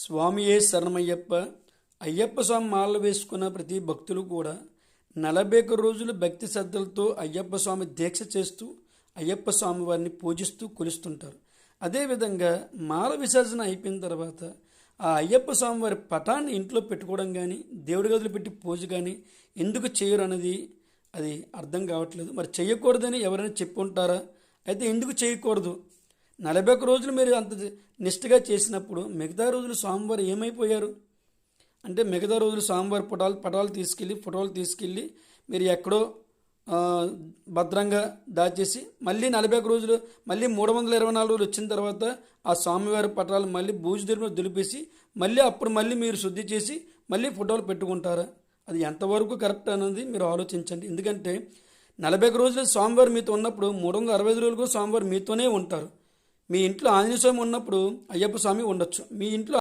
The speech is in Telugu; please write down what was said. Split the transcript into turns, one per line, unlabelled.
స్వామియే శరణమయ్యప్ప. అయ్యప్ప స్వామి మాలలు వేసుకున్న ప్రతి భక్తులు కూడా 41 రోజులు భక్తి శ్రద్ధలతో అయ్యప్ప స్వామి దీక్ష చేస్తూ అయ్యప్ప స్వామి వారిని పూజిస్తూ కొలుస్తుంటారు. అదేవిధంగా మాల విసర్జన అయిపోయిన తర్వాత ఆ అయ్యప్ప స్వామి వారి పటాన్ని ఇంట్లో పెట్టుకోవడం కానీ దేవుడి గదులు పెట్టి పూజ కానీ ఎందుకు చేయరు అనేది అది అర్థం కావట్లేదు. మరి చేయకూడదని ఎవరైనా చెప్పి ఉంటారా? అయితే ఎందుకు చేయకూడదు? 41 రోజులు మీరు అంత నిష్ఠగా చేసినప్పుడు మిగతా రోజులు స్వామివారు ఏమైపోయారు అంటే, మిగతా రోజులు స్వామివారి ఫోటోలు తీసుకెళ్ళి మీరు ఎక్కడో భద్రంగా దాచేసి మళ్ళీ 41 రోజులు మళ్ళీ 324 రోజులు వచ్చిన తర్వాత ఆ స్వామివారి పటాలు మళ్ళీ బూజు దులిపేసి మళ్ళీ మీరు శుద్ధి చేసి మళ్ళీ ఫోటోలు పెట్టుకుంటారా? అది ఎంతవరకు కరెక్ట్ అనేది మీరు ఆలోచించండి. ఎందుకంటే 41 రోజులు స్వామివారు మీతో ఉన్నప్పుడు 365 రోజులు కూడా స్వామివారు మీతోనే ఉంటారు. మీ ఇంట్లో ఆంజనేయ స్వామి ఉన్నప్పుడు అయ్యప్ప స్వామి ఉండొచ్చు. మీ ఇంట్లో